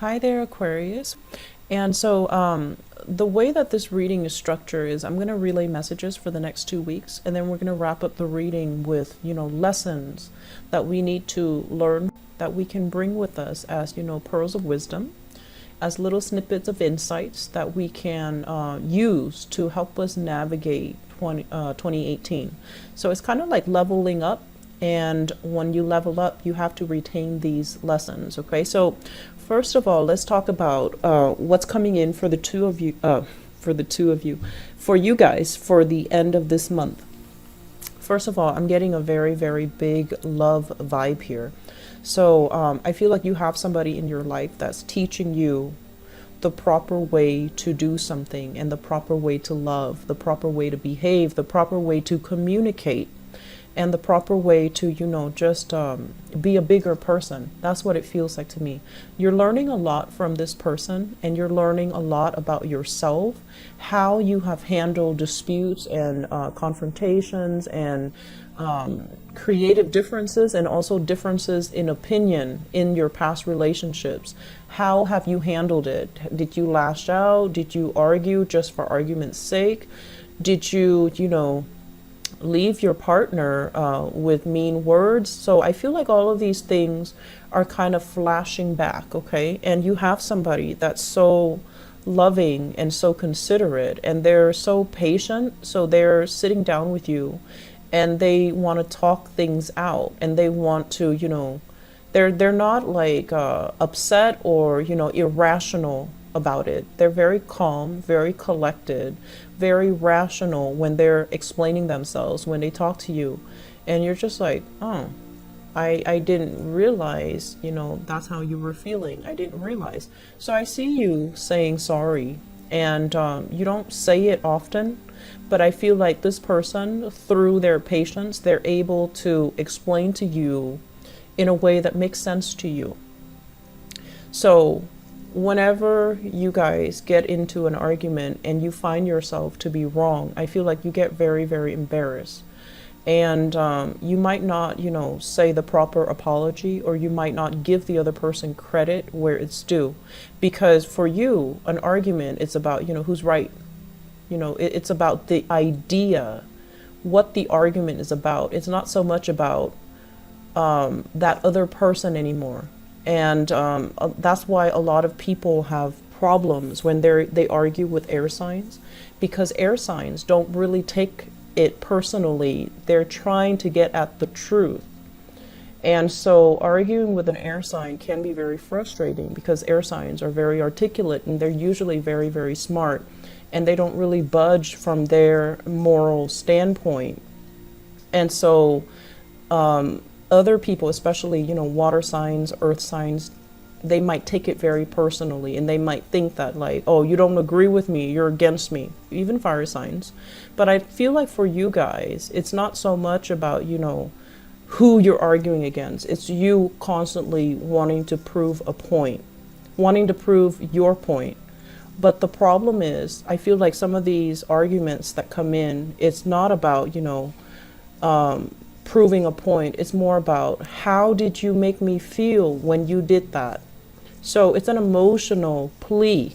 Hi there, Aquarius. And so, the way that this reading is structured is I'm going to relay messages for the next 2 weeks, and then we're going to wrap up the reading with, lessons that we need to learn that we can bring with us as, pearls of wisdom, as little snippets of insights that we can use to help us navigate 2018. So it's kind of like leveling up. And when you level up, you have to retain these lessons. Okay, so first of all, let's talk about what's coming in for the two of you, for you guys, for the end of this month. First of all, I'm getting a very, very big love vibe here. So I feel like you have somebody in your life that's teaching you the proper way to do something, and the proper way to love, the proper way to behave, the proper way to communicate, and the proper way to, just be a bigger person. That's what it feels like to me. You're learning a lot from this person, and you're learning a lot about yourself, how you have handled disputes and confrontations and creative differences, and also differences in opinion in your past relationships. How have you handled it? Did you lash out? Did you argue just for argument's sake? Did you, leave your partner with mean words? So I feel like all of these things are kind of flashing back, okay? And you have somebody that's so loving and so considerate, and they're so patient. So they're sitting down with you, and they want to talk things out, and they want to, they're not like upset or, irrational about it. They're very calm, very collected, very rational when they're explaining themselves, when they talk to you. And you're just like, oh, I didn't realize, that's how you were feeling. I didn't realize. So I see you saying sorry, and you don't say it often, but I feel like this person, through their patience, they're able to explain to you in a way that makes sense to you. So whenever you guys get into an argument and you find yourself to be wrong, I feel like you get very, very embarrassed. And you might not, say the proper apology, or you might not give the other person credit where it's due. Because for you, an argument, it's about, who's right. It's about the idea, what the argument is about. It's not so much about that other person anymore. And that's why a lot of people have problems when they argue with air signs, because air signs don't really take it personally. They're trying to get at the truth. And so arguing with an air sign can be very frustrating, because air signs are very articulate, and they're usually very, very smart, and they don't really budge from their moral standpoint. And so other people, especially, water signs, earth signs, they might take it very personally, and they might think that, like, oh, you don't agree with me, you're against me, even fire signs. But I feel like for you guys, it's not so much about, who you're arguing against. It's you constantly wanting to prove a point, wanting to prove your point. But the problem is, I feel like some of these arguments that come in, it's not about, proving a point. It's more about, how did you make me feel when you did that? So it's an emotional plea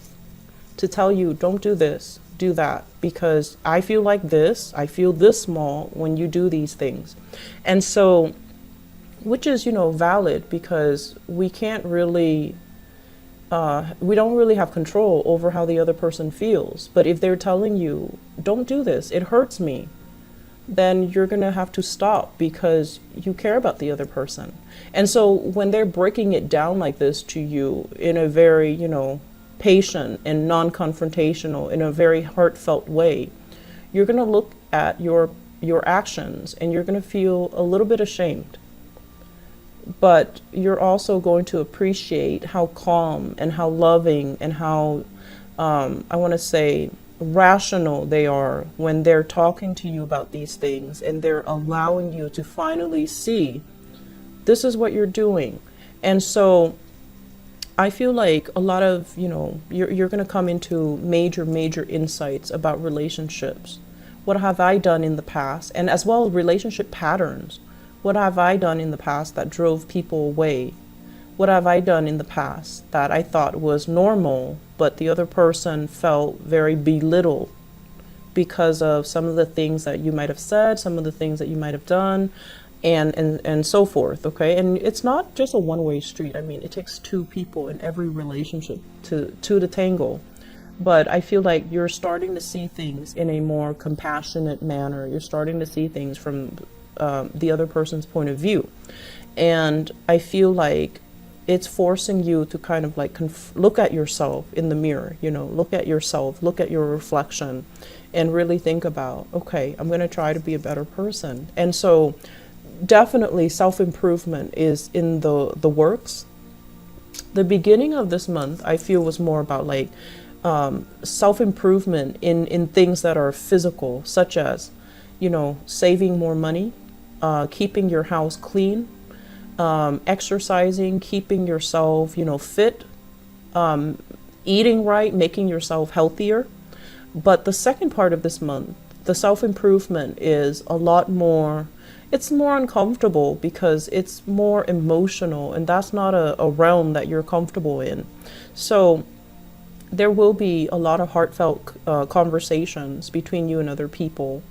to tell you, don't do this, do that, because I feel like this, I feel this small when you do these things. And so, which is, valid, because we can't really, we don't really have control over how the other person feels. But if they're telling you, don't do this, it hurts me, then you're going to have to stop, because you care about the other person. And so when they're breaking it down like this to you in a very, patient and non-confrontational, in a very heartfelt way, you're going to look at your actions, and you're going to feel a little bit ashamed. But you're also going to appreciate how calm and how loving and how, I want to say, rational they are when they're talking to you about these things, and they're allowing you to finally see this is what you're doing. And so I feel like a lot of, you're going to come into major insights about relationships. What have I done in the past? And as well, relationship patterns. What have I done in the past that drove people away, What have I done in the past that I thought was normal, but the other person felt very belittled because of some of the things that you might have said, some of the things that you might have done, and so forth, okay? And it's not just a one-way street. I mean, it takes two people in every relationship to the tangle. But I feel like you're starting to see things in a more compassionate manner. You're starting to see things from the other person's point of view. And I feel like it's forcing you to kind of like look at yourself in the mirror, you know, look at yourself, look at your reflection, and really think about, okay, I'm going to try to be a better person. And so definitely self-improvement is in the works. The beginning of this month, I feel, was more about like self-improvement in things that are physical, such as, you know, saving more money, keeping your house clean, exercising, keeping yourself, you know, fit, eating right, making yourself healthier. But the second part of this month, the self-improvement is a lot more, it's more uncomfortable because it's more emotional, and that's not a realm that you're comfortable in. So there will be a lot of heartfelt conversations between you and other people,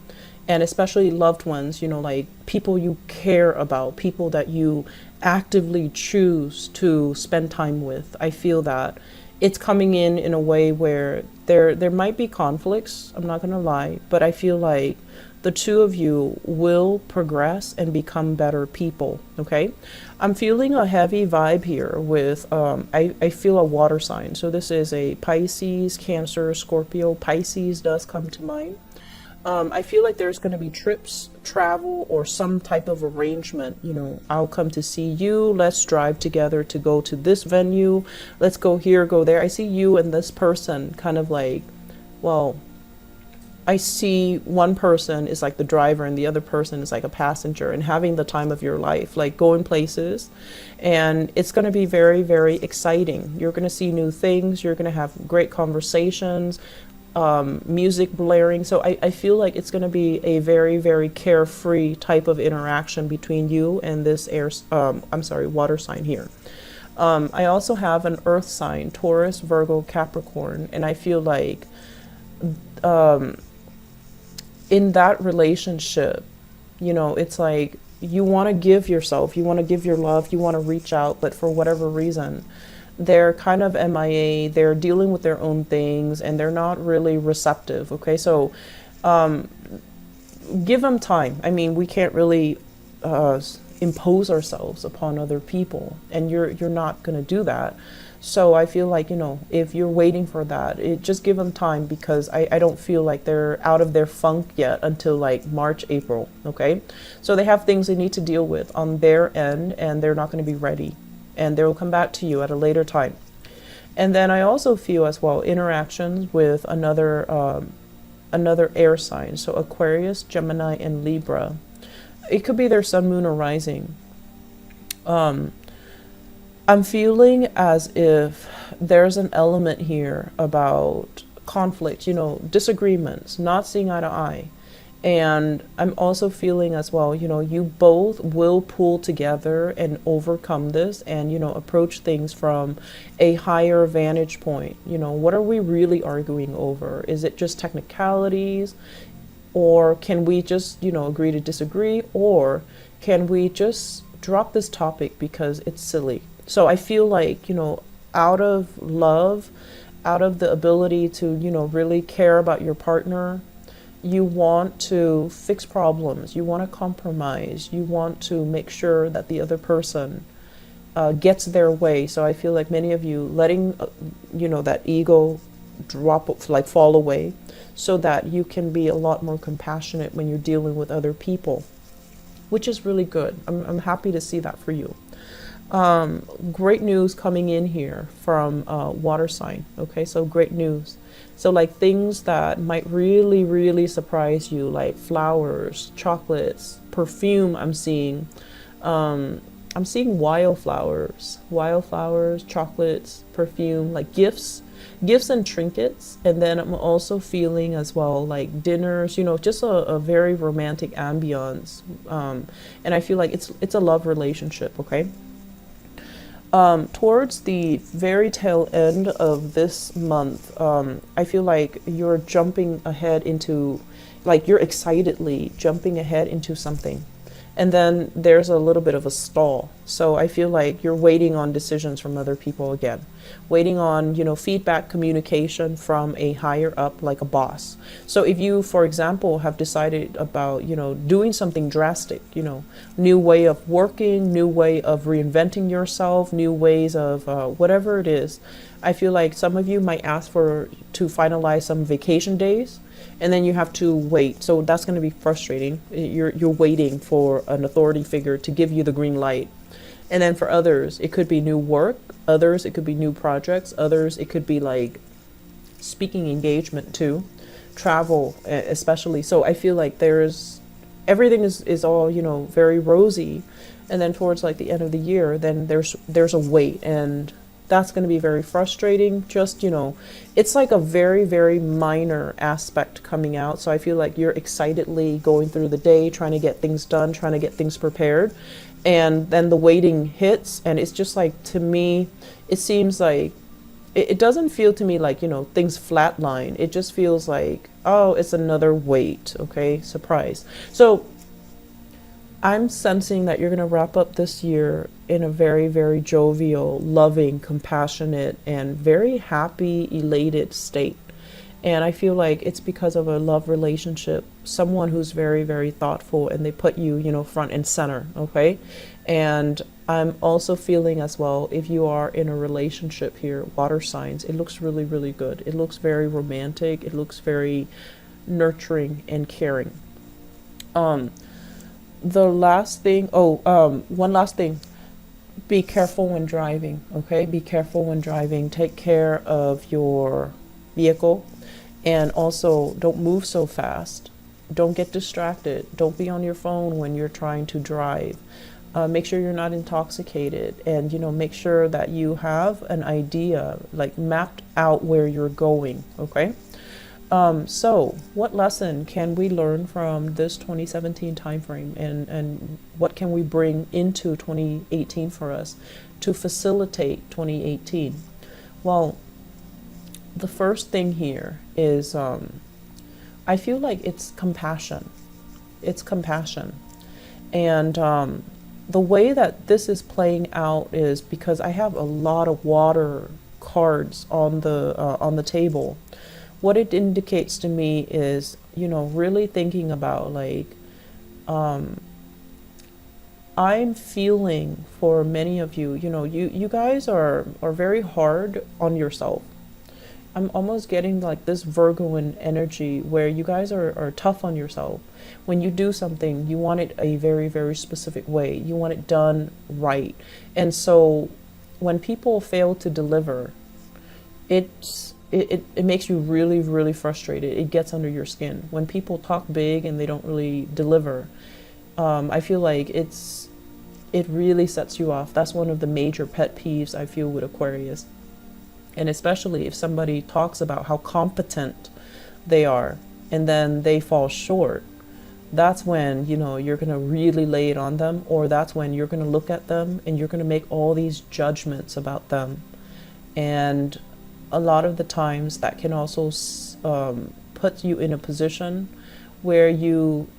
and especially loved ones, you know, like people you care about, people that you actively choose to spend time with. I feel that it's coming in a way where there might be conflicts, I'm not gonna lie, but I feel like the two of you will progress and become better people, okay? I'm feeling a heavy vibe here with, I feel a water sign. So this is a Pisces, Cancer, Scorpio. Pisces does come to mind. I feel like there's going to be trips, travel, or some type of arrangement. You know, I'll come to see you. Let's drive together to go to this venue. Let's go here, go there. I see you and this person kind of like, well, I see one person is like the driver and the other person is like a passenger, and having the time of your life, like going places. And it's going to be very, very exciting. You're going to see new things. You're going to have great conversations, music blaring. So I feel like it's going to be a very, very carefree type of interaction between you and this water sign here. I also have an earth sign, Taurus, Virgo, Capricorn, and I feel like in that relationship, you know, it's like you want to give yourself, you want to give your love, you want to reach out, but for whatever reason, they're kind of MIA, they're dealing with their own things, and they're not really receptive, okay? So give them time. I mean, we can't really impose ourselves upon other people, and you're not going to do that. So I feel like, you know, if you're waiting for that, just give them time, because I don't feel like they're out of their funk yet until like March, April, okay? So they have things they need to deal with on their end, and they're not going to be ready, and they'll come back to you at a later time. And then I also feel as well interactions with another air sign, so Aquarius, Gemini, and Libra. It could be their sun, moon, or rising. I'm feeling as if there's an element here about conflict, you know, disagreements, not seeing eye to eye. And I'm also feeling as well, you know, you both will pull together and overcome this and, you know, approach things from a higher vantage point. You know, what are we really arguing over? Is it just technicalities? Or can we just, you know, agree to disagree? Or can we just drop this topic because it's silly? So I feel like, you know, out of love, out of the ability to, you know, really care about your partner, you want to fix problems, you want to compromise, you want to make sure that the other person gets their way. So I feel like many of you letting, you know, that ego drop, like fall away, so that you can be a lot more compassionate when you're dealing with other people, which is really good. I'm happy to see that for you. Great news coming in here from water sign. Okay, so great news. So like things that might really, really surprise you, like flowers, chocolates, perfume. I'm seeing wildflowers, chocolates, perfume, like gifts and trinkets. And then I'm also feeling as well like dinners, you know, just a very romantic ambiance. And I feel like it's a love relationship. Okay. Towards the very tail end of this month, I feel like you're jumping ahead into, like you're excitedly jumping ahead into something. And then there's a little bit of a stall. So I feel like you're waiting on decisions from other people again, waiting on, feedback, communication from a higher up, like a boss. So if you, for example, have decided about, doing something drastic, new way of working, new way of reinventing yourself, new ways of whatever it is, I feel like some of you might ask for to finalize some vacation days, and then you have to wait. So that's going to be frustrating. You're waiting for an authority figure to give you the green light. And then for others, it could be new work. Others, it could be new projects. Others, it could be like speaking engagement too, travel especially. So I feel like everything is all, very rosy. And then towards like the end of the year, then there's a wait, and that's going to be very frustrating. Just, it's like a very, very minor aspect coming out. So I feel like you're excitedly going through the day, trying to get things done, trying to get things prepared. And then the waiting hits. And it's just like, to me, it seems like, it doesn't feel to me like, things flatline. It just feels like, oh, it's another wait. Okay, surprise. So I'm sensing that you're going to wrap up this year in a very, very jovial, loving, compassionate, and very happy, elated state. And I feel like it's because of a love relationship, someone who's very, very thoughtful, and they put you, front and center, okay? And I'm also feeling as well, if you are in a relationship here, water signs, it looks really, really good. It looks very romantic. It looks very nurturing and caring. The last thing, one last thing. Be careful when driving, okay? Be careful when driving. Take care of your vehicle, and also don't move so fast. Don't get distracted. Don't be on your phone when you're trying to drive. Make sure you're not intoxicated, and make sure that you have an idea, like mapped out where you're going, okay? So what lesson can we learn from this 2017 timeframe, and what can we bring into 2018 for us to facilitate 2018? Well, the first thing here is I feel like it's compassion. It's compassion. And the way that this is playing out is because I have a lot of water cards on the table. What it indicates to me is, really thinking about like, I'm feeling for many of you, you guys are very hard on yourself. I'm almost getting like this Virgoan energy where you guys are tough on yourself. When you do something, you want it a very, very specific way. You want it done right. And so when people fail to deliver, it makes you really, really frustrated. It gets under your skin. When people talk big and they don't really deliver, I feel like it really sets you off. That's one of the major pet peeves I feel with Aquarius. And especially if somebody talks about how competent they are and then they fall short, that's when, you're going to really lay it on them, or that's when you're going to look at them and you're going to make all these judgments about them. And a lot of the times that can also put you in a position where you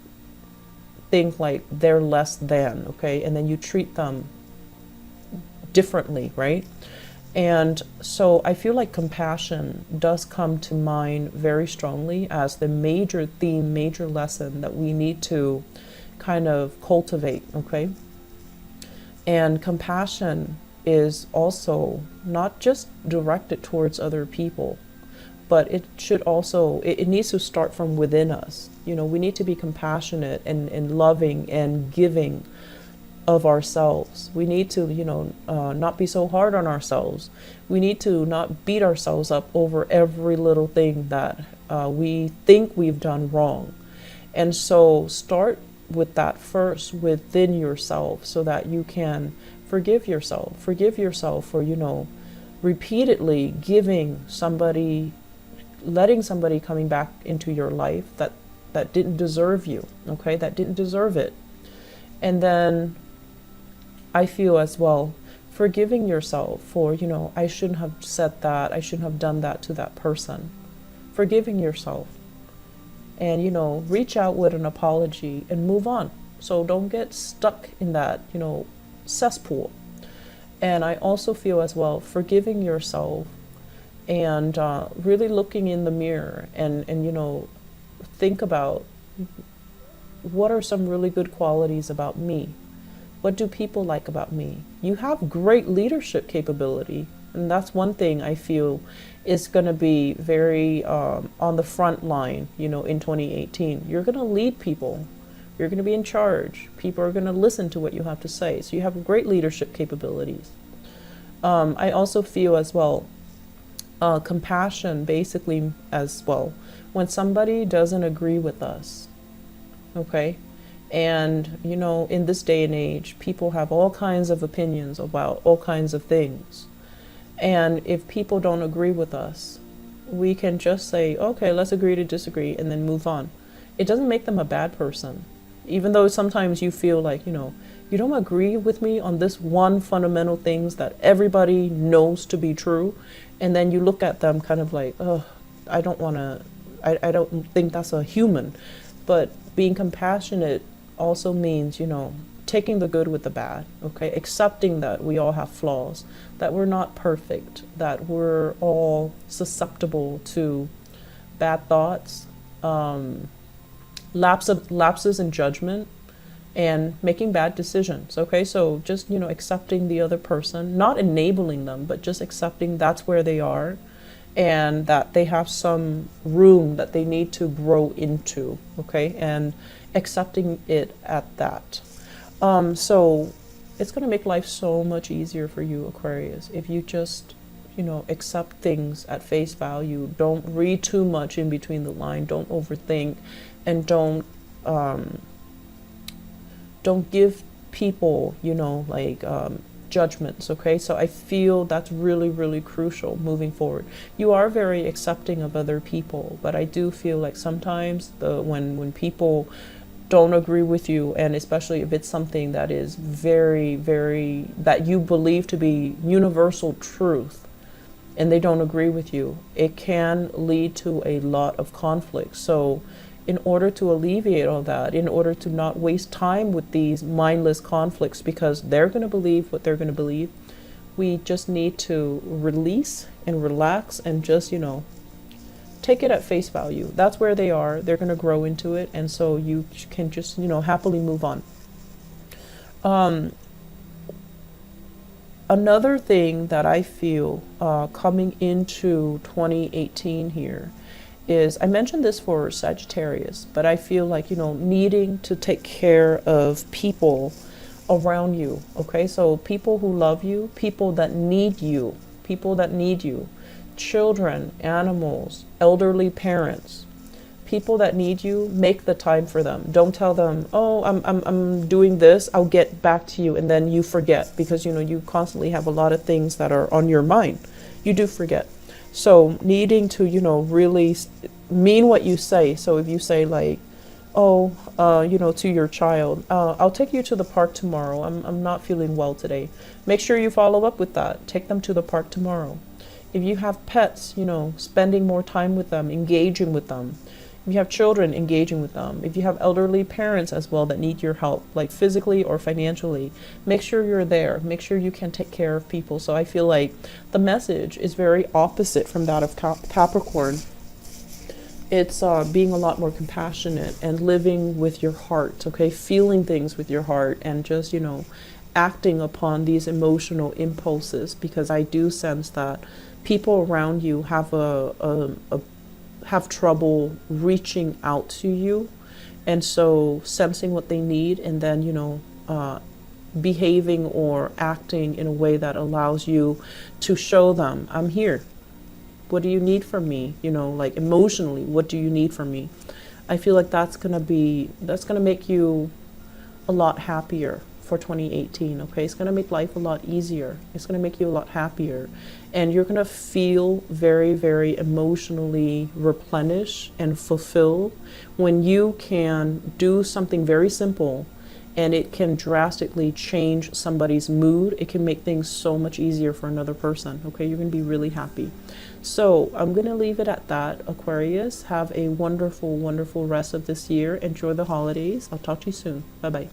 think like they're less than, okay? And then you treat them differently, right? And so I feel like compassion does come to mind very strongly as the major theme, major lesson that we need to kind of cultivate, okay? And compassion is also not just directed towards other people, but it should also, it needs to start from within us. We need to be compassionate and loving and giving of ourselves. We need to, not be so hard on ourselves. We need to not beat ourselves up over every little thing that we think we've done wrong. And so start with that first within yourself so that you can forgive yourself. Forgive yourself for, repeatedly letting somebody coming back into your life that didn't deserve you, okay, that didn't deserve it. And then I feel as well, forgiving yourself for, I shouldn't have said that, I shouldn't have done that to that person. Forgiving yourself. And, reach out with an apology and move on. So don't get stuck in that, cesspool. And I also feel as well, forgiving yourself and really looking in the mirror and think about what are some really good qualities about me? What do people like about me? You have great leadership capability. And that's one thing I feel is going to be very on the front line, in 2018. You're going to lead people. You're going to be in charge. People are going to listen to what you have to say. So you have great leadership capabilities. I also feel as well, compassion basically as well. When somebody doesn't agree with us, okay? And, in this day and age, people have all kinds of opinions about all kinds of things. And if people don't agree with us, we can just say, okay, let's agree to disagree and then move on. It doesn't make them a bad person. Even though sometimes you feel like, you don't agree with me on this one fundamental things that everybody knows to be true. And then you look at them kind of like, oh, I don't think that's a human. But being compassionate also means, taking the good with the bad, okay? Accepting that we all have flaws, that we're not perfect, that we're all susceptible to bad thoughts, lapses in judgment, and making bad decisions, okay? So just, accepting the other person, not enabling them, but just accepting that's where they are and that they have some room that they need to grow into, okay? And accepting it at that. So it's going to make life so much easier for you, Aquarius, if you just, accept things at face value. Don't read too much in between the line. Don't overthink, and don't give people, judgments, okay? So I feel that's really, really crucial moving forward. You are very accepting of other people, but I do feel like sometimes when people don't agree with you, and especially if it's something that is very, very, that you believe to be universal truth, and they don't agree with you, it can lead to a lot of conflict. So in order to alleviate all that, in order to not waste time with these mindless conflicts, because they're going to believe what they're going to believe, we just need to release and relax and just, take it at face value. That's where they are. They're going to grow into it. And so you can just, happily move on. Another thing that I feel coming into 2018 here is, I mentioned this for Sagittarius, but I feel like, needing to take care of people around you. Okay. So people who love you, people that need you, children, animals, elderly parents, people that need you, make the time for them. Don't tell them, oh, I'm doing this, I'll get back to you, and then you forget, because you constantly have a lot of things that are on your mind. You do forget. So needing to really mean what you say. So if you say like, oh, to your child, I'll take you to the park tomorrow, I'm not feeling well today, make sure you follow up with that. Take them to the park tomorrow. If you have pets, spending more time with them, engaging with them. If you have children, engaging with them. If you have elderly parents as well that need your help, like physically or financially, make sure you're there. Make sure you can take care of people. So I feel like the message is very opposite from that of Capricorn. It's being a lot more compassionate and living with your heart, okay? Feeling things with your heart and just, acting upon these emotional impulses, because I do sense that people around you have have trouble reaching out to you, and so sensing what they need, and then behaving or acting in a way that allows you to show them, I'm here. What do you need from me? Like emotionally, what do you need from me? I feel like that's gonna make you a lot happier for 2018, okay? It's going to make life a lot easier. It's going to make you a lot happier. And you're going to feel very, very emotionally replenished and fulfilled when you can do something very simple and it can drastically change somebody's mood. It can make things so much easier for another person. Okay, you're going to be really happy. So I'm going to leave it at that, Aquarius. Have a wonderful, wonderful rest of this year. Enjoy the holidays. I'll talk to you soon. Bye bye.